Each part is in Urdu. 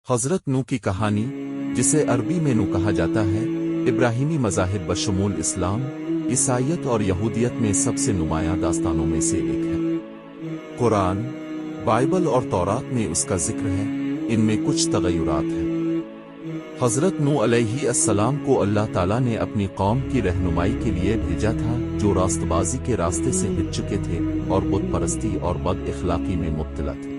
حضرت نو کی کہانی، جسے عربی میں نو کہا جاتا ہے، ابراہیمی مذاہب بشمول اسلام، عیسائیت اور یہودیت میں سب سے نمایاں داستانوں میں سے ایک ہے۔ قرآن، بائبل اور تورات میں اس کا ذکر ہے، ان میں کچھ تغیرات ہیں۔ حضرت نو علیہ السلام کو اللہ تعالیٰ نے اپنی قوم کی رہنمائی کے لیے بھیجا تھا، جو راست بازی کے راستے سے ہٹ چکے تھے اور بت پرستی اور بد اخلاقی میں مبتلا تھے۔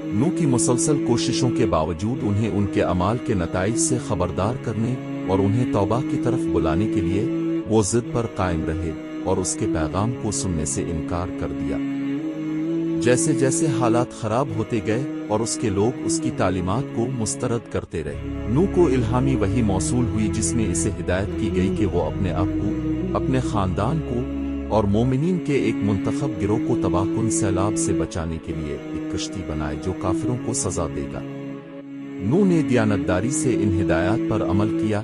نو کی مسلسل کوششوں کے باوجود انہیں ان کے اعمال کے نتائج سے خبردار کرنے اور انہیں توبہ کی طرف بلانے کے لیے وہ ضد پر قائم رہے اور اس کے پیغام کو سننے سے انکار کر دیا۔ جیسے جیسے حالات خراب ہوتے گئے اور اس کے لوگ اس کی تعلیمات کو مسترد کرتے رہے، نو کو الہامی وحی موصول ہوئی جس میں اسے ہدایت کی گئی کہ وہ اپنے آپ کو، اپنے خاندان کو اور مومنین کے ایک منتخب گروہ کو تباہ کن سیلاب سے بچانے کے لیے ایک کشتی بنائے جو کافروں کو سزا دے گا۔ نو نے دیانتداری سے ان ہدایات پر عمل کیا،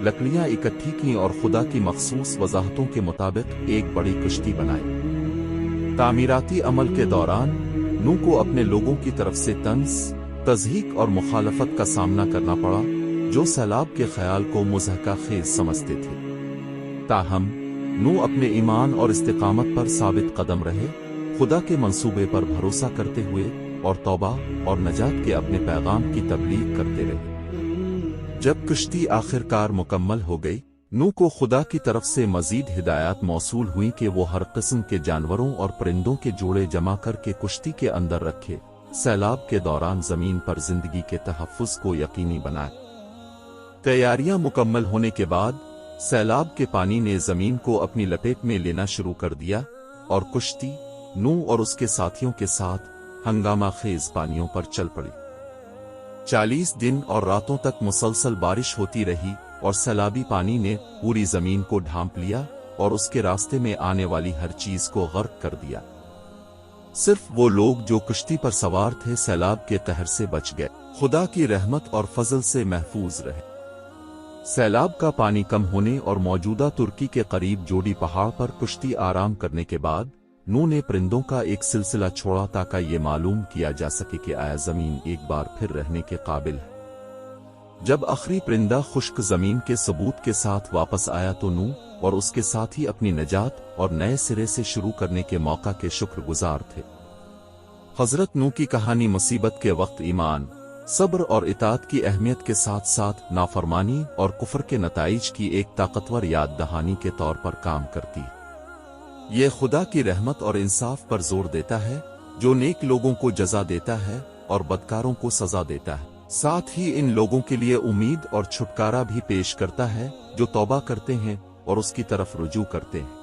لکڑیاں اکٹھی کیں اور خدا کی مخصوص وضاحتوں کے مطابق ایک بڑی کشتی بنائی۔ تعمیراتی عمل کے دوران نو کو اپنے لوگوں کی طرف سے طنز، تضحیک اور مخالفت کا سامنا کرنا پڑا، جو سیلاب کے خیال کو مضحکہ خیز سمجھتے تھے۔ تاہم نو اپنے ایمان اور استقامت پر ثابت قدم رہے، خدا کے منصوبے پر بھروسہ کرتے ہوئے اور توبہ اور نجات کے اپنے پیغام کی تبلیغ کرتے رہے۔ جب کشتی آخر کار مکمل ہو گئی، نو کو خدا کی طرف سے مزید ہدایات موصول ہوئیں کہ وہ ہر قسم کے جانوروں اور پرندوں کے جوڑے جمع کر کے کشتی کے اندر رکھے، سیلاب کے دوران زمین پر زندگی کے تحفظ کو یقینی بنائے۔ تیاریاں مکمل ہونے کے بعد سیلاب کے پانی نے زمین کو اپنی لپیٹ میں لینا شروع کر دیا اور کشتی نو اور اس کے ساتھیوں کے ساتھ ہنگامہ خیز پانیوں پر چل پڑی۔ 40 دن اور راتوں تک مسلسل بارش ہوتی رہی اور سیلابی پانی نے پوری زمین کو ڈھانپ لیا اور اس کے راستے میں آنے والی ہر چیز کو غرق کر دیا۔ صرف وہ لوگ جو کشتی پر سوار تھے سیلاب کے قہر سے بچ گئے، خدا کی رحمت اور فضل سے محفوظ رہے۔ سیلاب کا پانی کم ہونے اور موجودہ ترکی کے قریب جوڈی پہاڑ پر کشتی آرام کرنے کے بعد نو نے پرندوں کا ایک سلسلہ چھوڑا تاکہ یہ معلوم کیا جا سکے کہ آیا زمین ایک بار پھر رہنے کے قابل ہے۔ جب آخری پرندہ خشک زمین کے ثبوت کے ساتھ واپس آیا تو نو اور اس کے ساتھی اپنی نجات اور نئے سرے سے شروع کرنے کے موقع کے شکر گزار تھے۔ حضرت نو کی کہانی مصیبت کے وقت ایمان، صبر اور اطاعت کی اہمیت کے ساتھ ساتھ نافرمانی اور کفر کے نتائج کی ایک طاقتور یاد دہانی کے طور پر کام کرتی ہے۔ یہ خدا کی رحمت اور انصاف پر زور دیتا ہے، جو نیک لوگوں کو جزا دیتا ہے اور بدکاروں کو سزا دیتا ہے، ساتھ ہی ان لوگوں کے لیے امید اور چھٹکارا بھی پیش کرتا ہے جو توبہ کرتے ہیں اور اس کی طرف رجوع کرتے ہیں۔